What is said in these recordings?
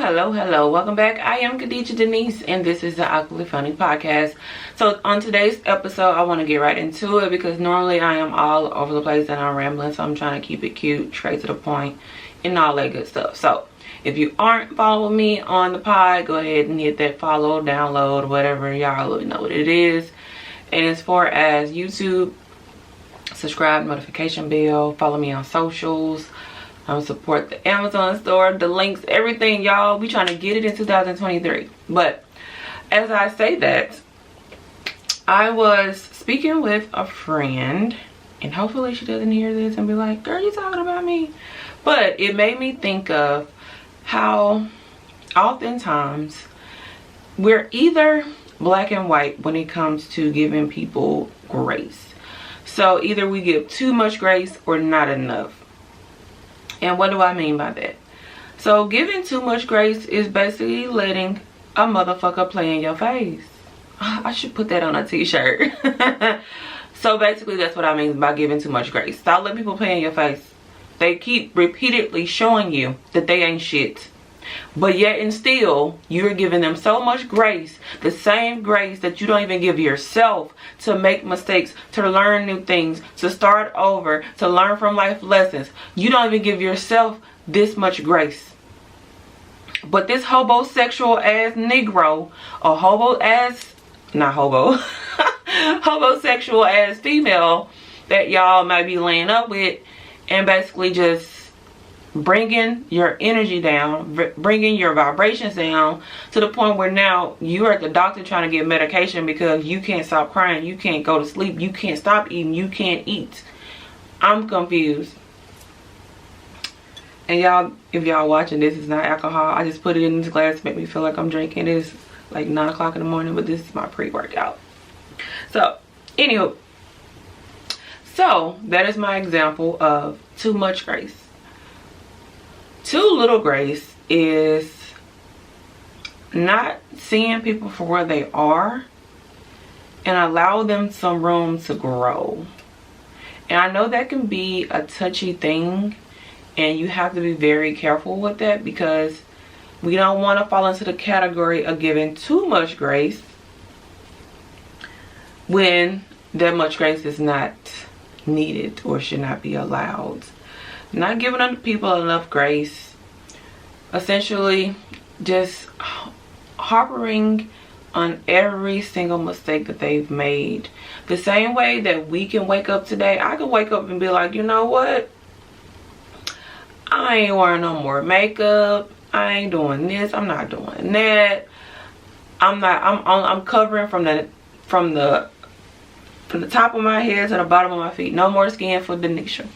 Hello. Welcome back. I am Khadijah Denise, and this is the Awkwardly Funny Podcast. So on today's episode, I want to get right into it because normally I am all over the place and I'm rambling, so I'm trying to keep it cute, straight to the point, and all that good stuff. So if you aren't following me on the pod, go ahead and hit that follow, download, whatever. Y'all already know what it is. And as far as YouTube, subscribe, notification bell, follow me on socials. Support the Amazon store, the links, everything, y'all. We trying to get it in 2023. But as I say that, I was speaking with a friend, and hopefully she doesn't hear this and be like, girl, you talking about me? But it made me think of how oftentimes we're either black and white when it comes to giving people grace. So either we give too much grace or not enough. And what do I mean by that? So giving too much grace is basically letting a motherfucker play in your face. I should put that on a t-shirt. So basically that's what I mean by giving too much grace. Stop letting people play in your face. They keep repeatedly showing you that they ain't shit. But yet and still, you're giving them so much grace, the same grace that you don't even give yourself, to make mistakes, to learn new things, to start over, to learn from life lessons. You don't even give yourself this much grace. But this homosexual ass Negro, or homosexual ass female that y'all might be laying up with, and basically just bringing your energy down, bringing your vibrations down to the point where now you're at the doctor trying to get medication because you can't stop crying, you can't go to sleep, you can't stop eating, you can't eat. I'm confused. And y'all, if y'all watching, this is not alcohol. I just put it in this glass to make me feel like I'm drinking. It is like 9 o'clock in the morning, but this is my pre-workout. So anywho, so that is my example of too much grace. Too little grace is not seeing people for where they are and allow them some room to grow. And I know that can be a touchy thing, and you have to be very careful with that because we don't want to fall into the category of giving too much grace when that much grace is not needed or should not be allowed. Not giving other people enough grace, essentially just harping on every single mistake that they've made. The same way that we can wake up today, I can wake up and be like, you know what, I ain't wearing no more makeup, I ain't doing this, I'm not doing that, I'm covering from the top of my head to the bottom of my feet, no more skin for Denisha.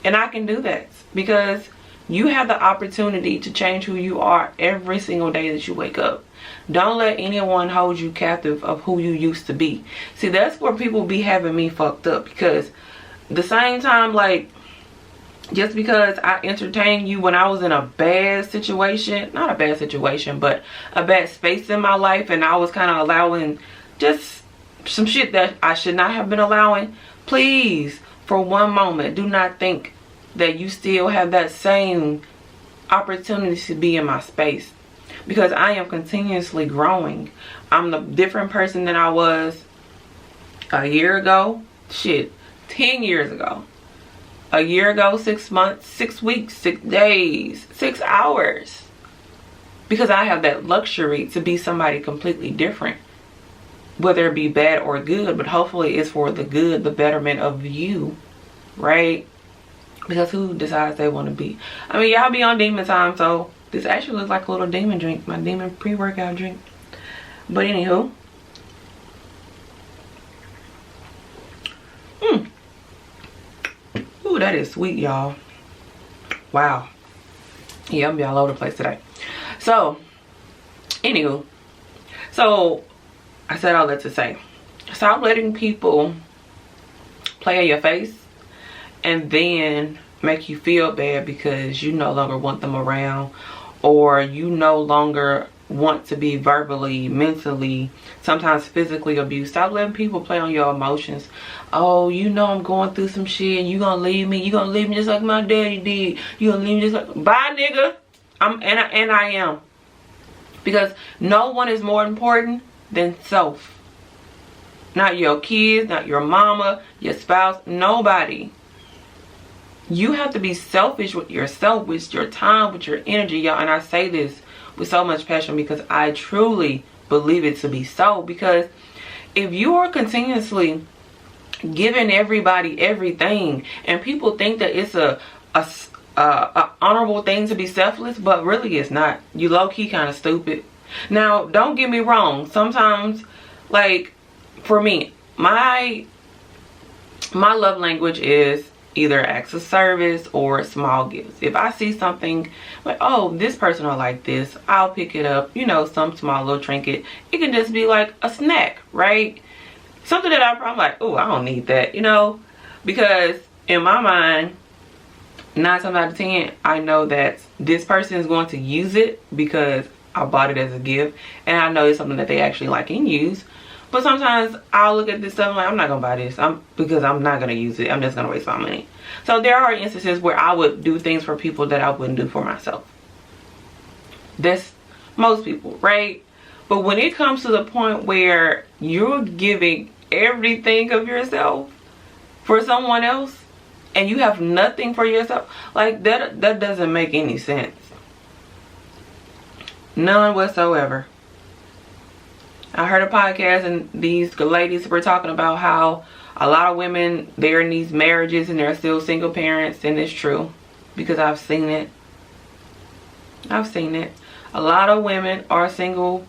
And I can do that because you have the opportunity to change who you are every single day that you wake up. Don't let anyone hold you captive of who you used to be. See, that's where people be having me fucked up, because the same time, like, just because I entertained you when I was in a bad situation, not a bad situation, but a bad space in my life, and I was kind of allowing just some shit that I should not have been allowing, please, for one moment, do not think that you still have that same opportunity to be in my space, because I am continuously growing. I'm the different person than I was a year ago, 10 years ago, a year ago, 6 months, 6 weeks, 6 days, 6 hours, because I have that luxury to be somebody completely different, whether it be bad or good, but hopefully it's for the good, the betterment of you, right? Because who decides they want to be? I mean, y'all be on demon time, so this actually looks like a little demon drink, my demon pre-workout drink. But anywho, ooh, that is sweet, y'all. Wow. Yeah, I'm be all over the place today. So anywho, so I said all that to say, stop letting people play in your face and then make you feel bad because you no longer want them around, or you no longer want to be verbally, mentally, sometimes physically abused. Stop letting people play on your emotions. Oh, you know I'm going through some shit and you gonna leave me. You gonna leave me just like my daddy did. You gonna leave me just like, bye nigga. I am. Because no one is more important than self. Not your kids, not your mama, your spouse, nobody. You have to be selfish with yourself, with your time, with your energy, y'all. And I say this with so much passion because I truly believe it to be so. Because if you are continuously giving everybody everything, and people think that it's a honorable thing to be selfless, but really it's not. You low-key kind of stupid. Now, don't get me wrong. Sometimes, like, for me, my love language is either acts of service or small gifts. If I see something like, oh, this person will like this, I'll pick it up. You know, some small little trinket. It can just be like a snack, right? Something that I'm like, oh, I don't need that, you know? Because in my mind, 9 times out of 10, I know that this person is going to use it because I bought it as a gift. And I know it's something that they actually like and use. But sometimes I'll look at this stuff and like, I'm not going to buy this because I'm not going to use it. I'm just going to waste my money. So there are instances where I would do things for people that I wouldn't do for myself. That's most people, right? But when it comes to the point where you're giving everything of yourself for someone else and you have nothing for yourself, like that doesn't make any sense. None whatsoever. I heard a podcast and these ladies were talking about how a lot of women, they're in these marriages and they're still single parents, and it's true because I've seen it. I've seen it. A lot of women are single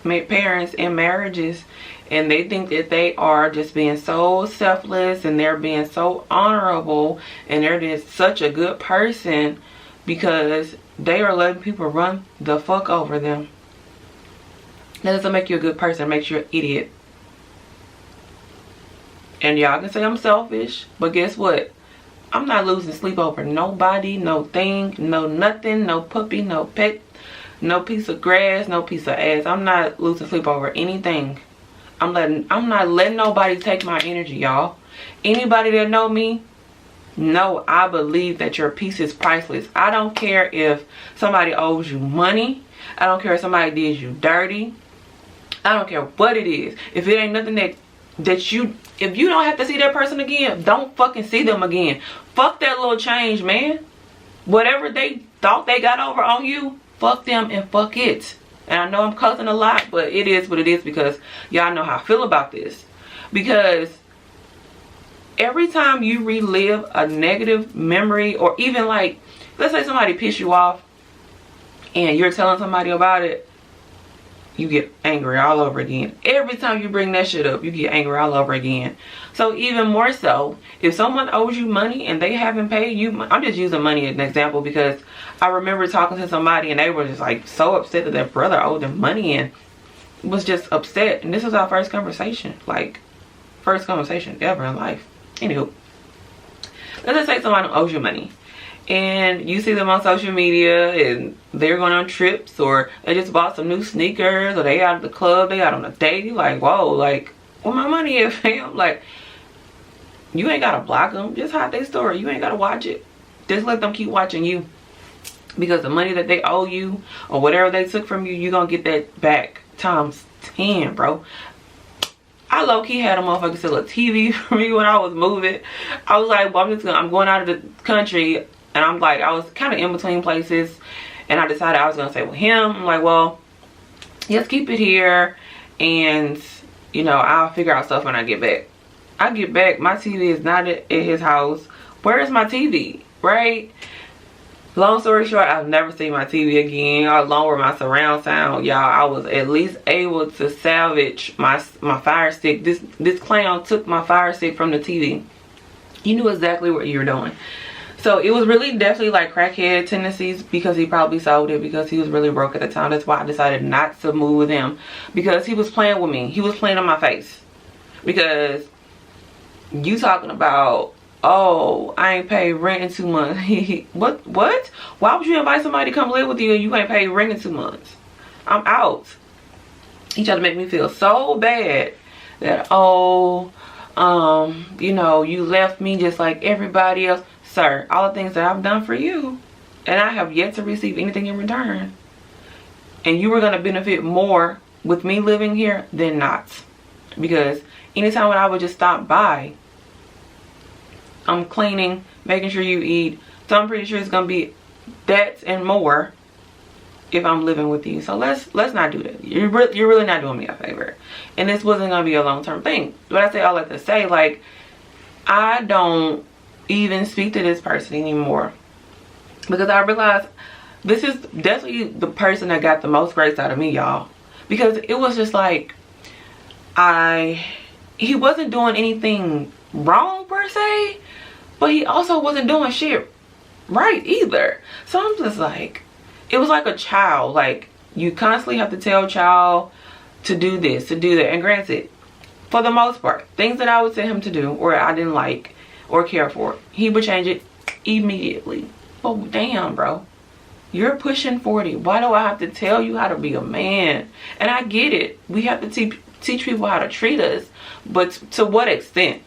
parents in marriages, and they think that they are just being so selfless and they're being so honorable and they're just such a good person because they are letting people run the fuck over them. That doesn't make you a good person. It makes you an idiot. And y'all can say I'm selfish, but guess what? I'm not losing sleep over nobody, no thing, no nothing, no puppy, no pet, no piece of grass, no piece of ass. I'm not losing sleep over anything. I'm not letting nobody take my energy, y'all. Anybody that know me, know I believe that your peace is priceless. I don't care if somebody owes you money. I don't care if somebody did you dirty. I don't care what it is. If it ain't nothing if you don't have to see that person again, don't fucking see them again. Fuck that little change, man. Whatever they thought they got over on you, fuck them and fuck it. And I know I'm cussing a lot, but it is what it is because y'all know how I feel about this. Because every time you relive a negative memory, or even like, let's say somebody pissed you off and you're telling somebody about it, you get angry all over again. Every time you bring that shit up, you get angry all over again. So even more so, if someone owes you money and they haven't paid you, I'm just using money as an example because I remember talking to somebody and they were just like so upset that their brother owed them money and was just upset. And this was our first conversation, like first conversation ever in life. Anywho, let's just say someone owes you money and you see them on social media and they're going on trips, or they just bought some new sneakers, or they out at the club, they out on a date. You like, whoa, like, where my money is, fam? Like, you ain't gotta block them. Just hide their story. You ain't gotta watch it. Just let them keep watching you, because the money that they owe you or whatever they took from you, you're gonna get that back times 10, bro. I low-key had a motherfucker sell a TV for me when I was moving. I was like, well, I'm going out of the country. And I'm like, I was kind of in between places. And I decided I was going to stay with him. I'm like, well, let's keep it here. And, you know, I'll figure out stuff when I get back. I get back, my TV is not at his house. Where is my TV? Right? Long story short, I've never seen my TV again. Along with my surround sound, y'all, I was at least able to salvage my fire stick. This clown took my fire stick from the TV. You knew exactly what you were doing. So it was really definitely like crackhead tendencies, because he probably sold it because he was really broke at the time. That's why I decided not to move with him, because he was playing with me. He was playing on my face. Because you talking about, oh, I ain't paid rent in 2 months. What? Why would you invite somebody to come live with you and you ain't paid rent in 2 months? I'm out. He tried to make me feel so bad that, oh, you know, you left me just like everybody else. Sir, all the things that I've done for you, and I have yet to receive anything in return. And you were going to benefit more with me living here than not. Because anytime when I would just stop by, I'm cleaning, making sure you eat. So I'm pretty sure it's going to be that and more if I'm living with you. So let's not do that. You're really not doing me a favor. And this wasn't going to be a long-term thing. But I say all that to say, like, I don't even speak to this person anymore. Because I realized this is definitely the person that got the most grace out of me, y'all. Because it was just like, he wasn't doing anything wrong per se, but he also wasn't doing shit right either. So I'm just like, it was like a child. Like, you constantly have to tell a child to do this, to do that. And granted, for the most part, things that I would tell him to do or I didn't like or care for, he would change it immediately. But damn, bro, you're pushing 40. Why do I have to tell you how to be a man? And I get it. We have to teach people how to treat us. But to what extent?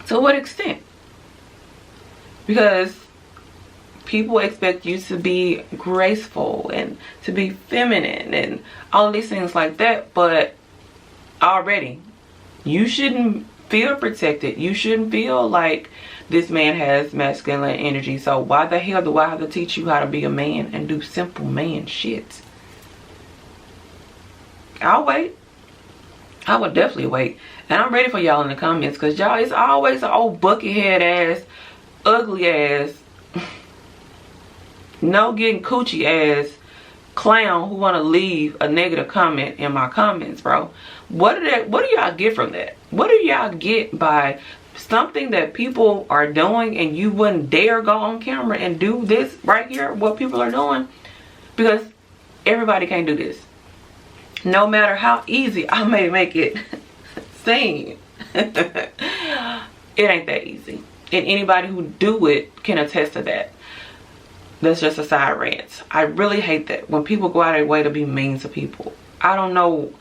To what extent? Because people expect you to be graceful and to be feminine and all these things like that. But already, you shouldn't feel protected. You shouldn't feel like this man has masculine energy. So why the hell do I have to teach you how to be a man and do simple man shit? I'll wait. I would definitely wait. And I'm ready for y'all in the comments, because y'all, it's always an old buckethead ass, ugly ass, no getting coochie ass clown who want to leave a negative comment in my comments, bro. What do y'all get from that? What do y'all get by something that people are doing and you wouldn't dare go on camera and do this right here, what people are doing? Because everybody can't do this. No matter how easy I may make it seem, it ain't that easy. And anybody who do it can attest to that. That's just a side rant. I really hate that when people go out of their way to be mean to people. I don't know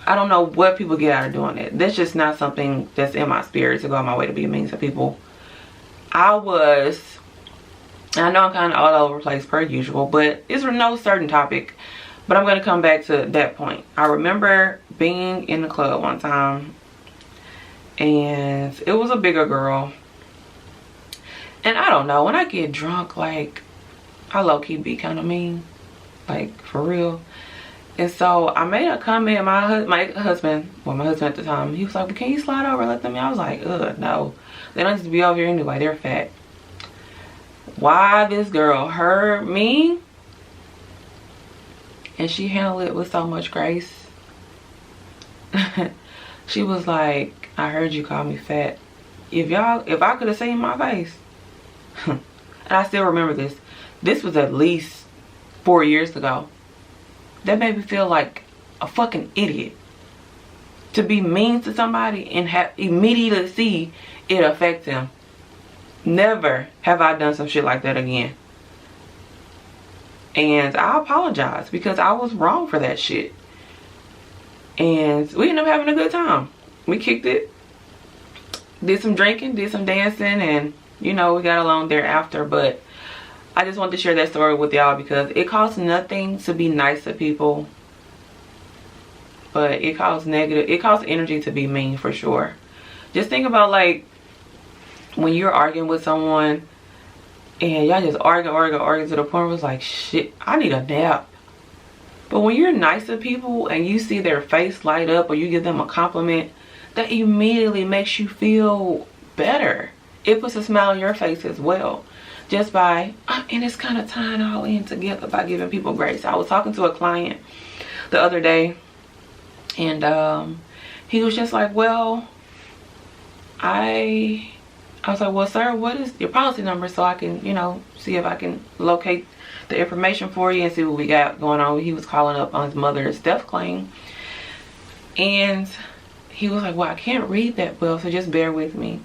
what people get out of doing that. That's just not something that's in my spirit, to go on my way to be mean to people. I know I'm kind of all over the place per usual, but it's no certain topic. But I'm going to come back to that point. I remember being in the club one time, and it was a bigger girl. And I don't know, when I get drunk, like, I low-key be kind of mean, like, for real. And so I made a comment. My husband at the time, he was like, well, can you slide over and let them in? I was like, no, they don't need to be over here anyway, they're fat. Why this girl heard me, and she handled it with so much grace. She was like, I heard you call me fat. If I could have seen my face. And I still remember this. This was at least 4 years ago. That made me feel like a fucking idiot. To be mean to somebody and immediately see it affect them. Never have I done some shit like that again. And I apologize, because I was wrong for that shit. And we ended up having a good time. We kicked it. Did some drinking, did some dancing, and you know, we got along thereafter. But I just wanted to share that story with y'all, because it costs nothing to be nice to people. But it costs energy to be mean, for sure. Just think about, like, when you're arguing with someone and y'all just argue to the point where it's like, shit, I need a nap. But when you're nice to people and you see their face light up, or you give them a compliment, that immediately makes you feel better. It puts a smile on your face as well. Just by, and it's kind of tying all in together by giving people grace. I was talking to a client the other day, and he was just like, well, I was like, well, sir, what is your policy number, so I can, you know, see if I can locate the information for you and see what we got going on. He was calling up on his mother's death claim. And he was like, well, I can't read that well, so just bear with me.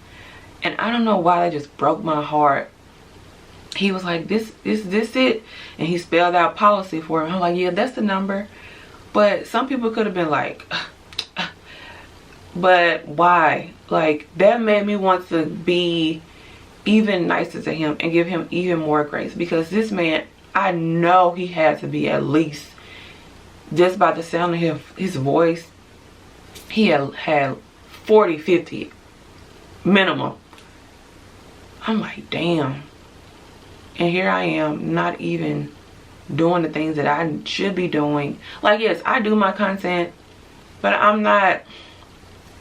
And I don't know why that just broke my heart. He was like, this it? And he spelled out policy for him. I'm like, yeah, that's the number. But some people could have been like, but why? Like, that made me want to be even nicer to him and give him even more grace, because this man, I know he had to be, at least just by the sound of his voice, he had 40, 50 minimum. I'm like, damn. And here I am, not even doing the things that I should be doing. Like, yes, I do my content, but I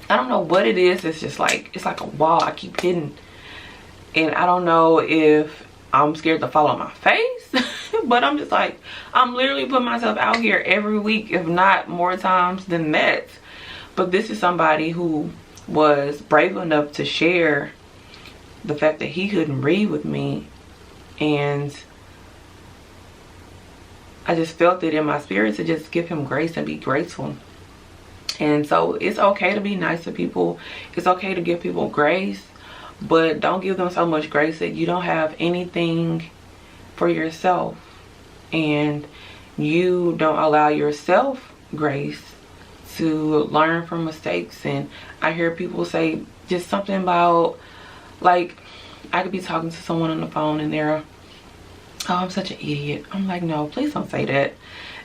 don't know what it is. It's just like, it's like a wall I keep hitting. And I don't know if I'm scared to fall on my face, but I'm just like, I'm literally putting myself out here every week, if not more times than that. But this is somebody who was brave enough to share the fact that he couldn't read with me, and I just felt it in my spirit to just give him grace and be grateful. And so it's okay to be nice to people. It's okay to give people grace, but don't give them so much grace that you don't have anything for yourself, and you don't allow yourself grace to learn from mistakes. And I hear people say just something about, like, I could be talking to someone on the phone and they're, oh, I'm such an idiot. I'm like, no, please don't say that.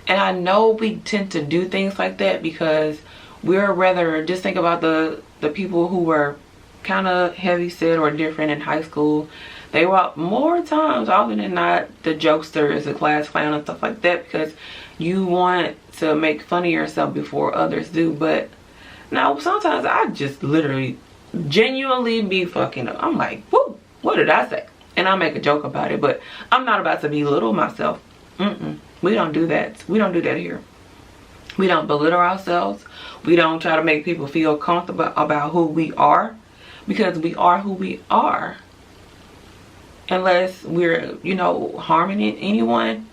And I know we tend to do things like that because we're rather, just think about the people who were kind of heavy set or different in high school. They were more times often than not the jokesters, the class clown and stuff like that, because you want to make fun of yourself before others do. But now sometimes I just literally genuinely be fucking up. I'm like, whoo, what did I say? And I'll make a joke about it, but I'm not about to belittle myself. We don't do that. We don't do that here. We don't belittle ourselves. We don't try to make people feel comfortable about who we are, because we are who we are. Unless we're, you know, harming anyone,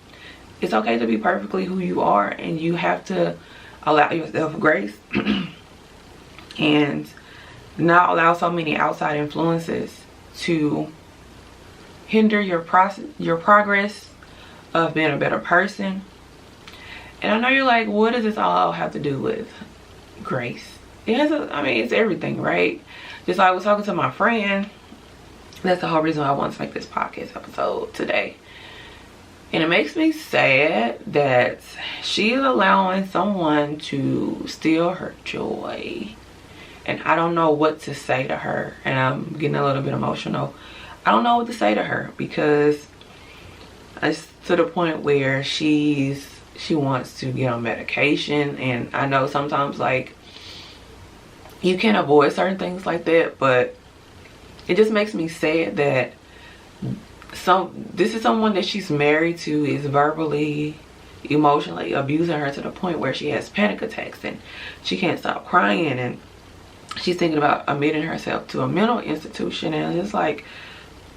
it's okay to be perfectly who you are, and you have to allow yourself grace and not allow so many outside influences to hinder your progress of being a better person. And I know you're like, what does this all have to do with grace? It has I mean, it's everything, right? Just like I was talking to my friend. That's the whole reason why I wanted to make this podcast episode today. And it makes me sad that she is allowing someone to steal her joy. And I don't know what to say to her. And I'm getting a little bit emotional. I don't know what to say to her, because it's to the point where she wants to get on medication. And I know sometimes, like, you can't avoid certain things like that, but it just makes me sad that this is someone that she's married to is verbally, emotionally abusing her to the point where she has panic attacks and she can't stop crying, and she's thinking about admitting herself to a mental institution. And it's like,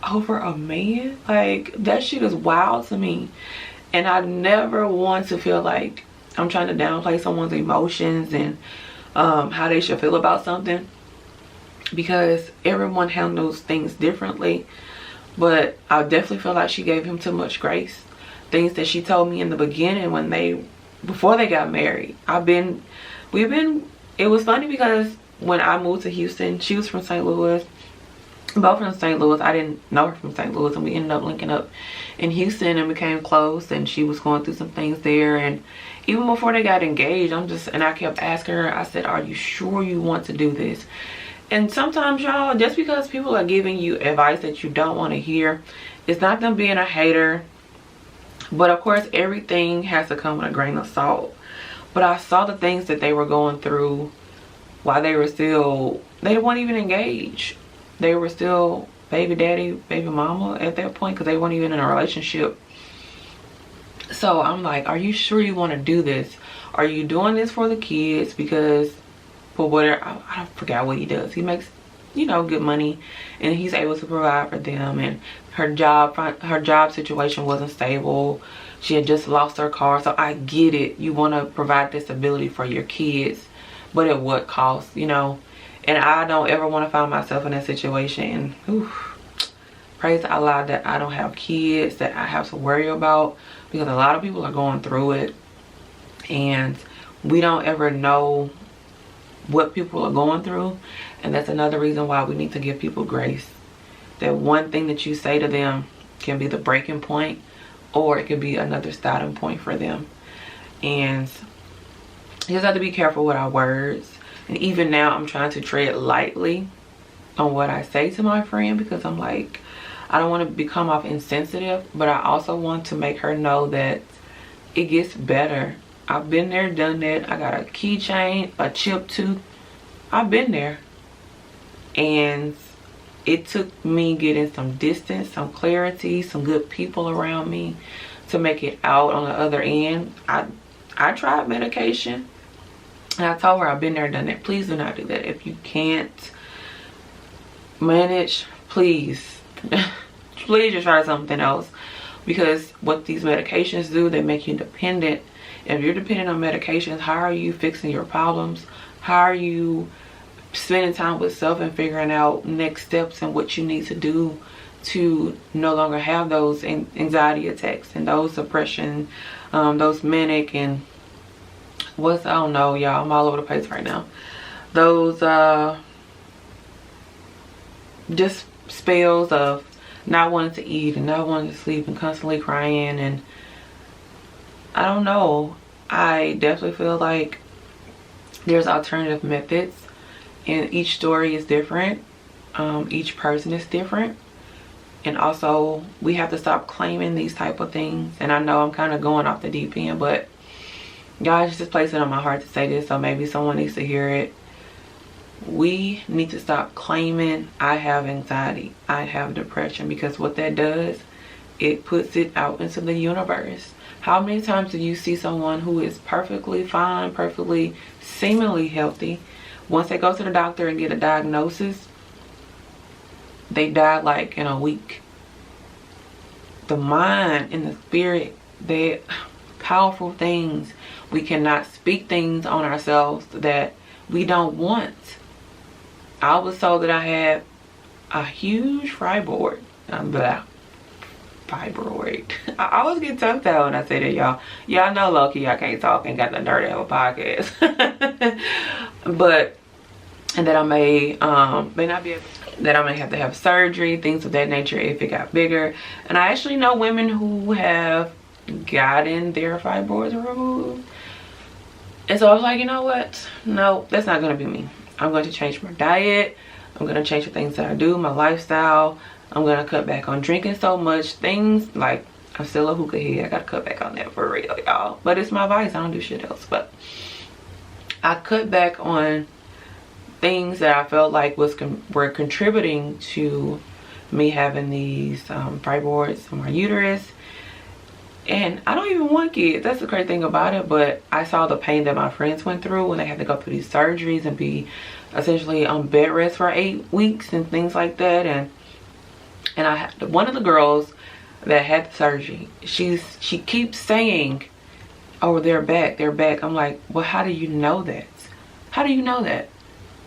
over a man? Like, that shit is wild to me. And I never want to feel like I'm trying to downplay someone's emotions and how they should feel about something, because everyone handles things differently. But I definitely feel like she gave him too much grace. Things that she told me in the beginning before they got married. It was funny because when I moved to Houston, she was from St. Louis. Both from St. Louis. I didn't know her from St. Louis, and we ended up linking up in Houston and became close, and she was going through some things there. And even before they got engaged, I kept asking her, I said, are you sure you want to do this? And sometimes, y'all, just because people are giving you advice that you don't want to hear, it's not them being a hater. But of course, everything has to come with a grain of salt. But I saw the things that they were going through while they weren't even engaged. They were still baby daddy, baby mama at that point, because they weren't even in a relationship. So I'm like, are you sure you want to do this? Are you doing this for the kids? Because for whatever, I forgot what he does. He makes, you know, good money, and he's able to provide for them. And her job situation wasn't stable. She had just lost her car. So I get it. You want to provide this stability for your kids, but at what cost, you know? And I don't ever want to find myself in that situation. Praise Allah that I don't have kids that I have to worry about, because a lot of people are going through it, and we don't ever know what people are going through. And that's another reason why we need to give people grace. that one thing that you say to them can be the breaking point, or it could be another starting point for them. And you just have to be careful with our words. And even now, I'm trying to tread lightly on what I say to my friend, because I'm like, I don't want to become off insensitive, but I also want to make her know that it gets better. I've been there, done that. I got a keychain, a chipped tooth. I've been there. And it took me getting some distance, some clarity, some good people around me to make it out on the other end. I tried medication, and I told her I've been there, done that. Please do not do that. If you can't manage, please please just try something else, because what these medications do, they make you dependent. If you're dependent on medications, how are you fixing your problems? How are you spending time with self and figuring out next steps and what you need to do to no longer have those anxiety attacks and those depression, those manic and I don't know, y'all, I'm all over the place right now. Those just spells of not wanting to eat and not wanting to sleep and constantly crying. And I don't know, I definitely feel like there's alternative methods, and each story is different. Each person is different. And also, we have to stop claiming these type of things. And I know I'm kind of going off the deep end, but God just placed it on my heart to say this, so maybe someone needs to hear it. We need to stop claiming I have anxiety, I have depression, because what that does, it puts it out into the universe. How many times do you see someone who is perfectly fine, perfectly seemingly healthy, once they go to the doctor and get a diagnosis, they die like in a week? The mind and the spirit, they're powerful things. We cannot speak things on ourselves that we don't want. I was told that I had a huge fibroid. Fibroid. I always get tongue tied when I say that, y'all. Y'all know low-key I can't talk and got the nerve to have a podcast. But, and that I may not be able, that I may have to have surgery, things of that nature if it got bigger. And I actually know women who have gotten their fibroids removed. And so I was like, you know what? No, that's not going to be me. I'm going to change my diet. I'm going to change the things that I do, my lifestyle. I'm going to cut back on drinking so much. Things like, I'm still a hookah head. I got to cut back on that for real, y'all. But it's my vice. I don't do shit else. But I cut back on things that I felt like were contributing to me having these fibroids in my uterus. And I don't even want kids. That's the crazy thing about it. But I saw the pain that my friends went through when they had to go through these surgeries and be essentially on bed rest for 8 weeks and things like that. And one of the girls that had the surgery, she keeps saying, oh, they're back. I'm like, well, how do you know that? How do you know that?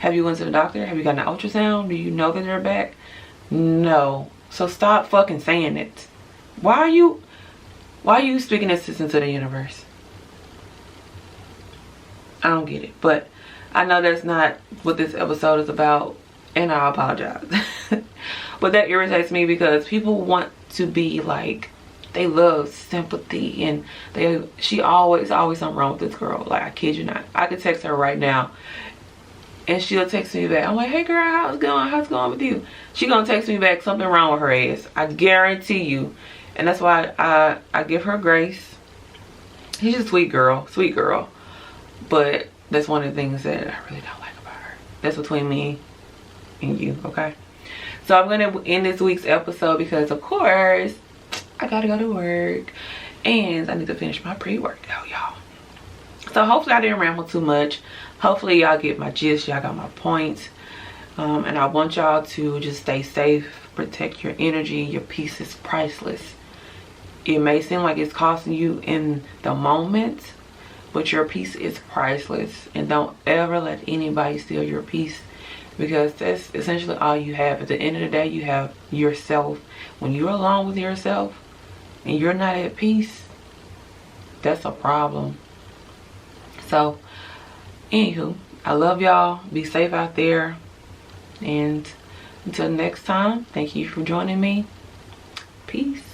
Have you went to the doctor? Have you gotten an ultrasound? Do you know that they're back? No. So stop fucking saying it. Why are you speaking this into the universe? I don't get it. But I know that's not what this episode is about, and I apologize. But that irritates me because people want to be like, they love sympathy, and she always something wrong with this girl. Like, I kid you not. I could text her right now and she'll text me back. I'm like, hey girl, how's it going? How's it going with you? She gonna text me back something wrong with her ass. I guarantee you. And that's why I give her grace. She's a sweet girl. But that's one of the things that I really don't like about her. That's between me and you, okay? So I'm going to end this week's episode because, of course, I got to go to work. And I need to finish my pre-workout, y'all. So hopefully I didn't ramble too much. Hopefully y'all get my gist. Y'all got my points. And I want y'all to just stay safe. Protect your energy. Your peace is priceless. It may seem like it's costing you in the moment, but your peace is priceless. And don't ever let anybody steal your peace, because that's essentially all you have. At the end of the day, you have yourself. When you're alone with yourself and you're not at peace, that's a problem. So, anywho, I love y'all. Be safe out there. And Until next time, thank you for joining me. Peace.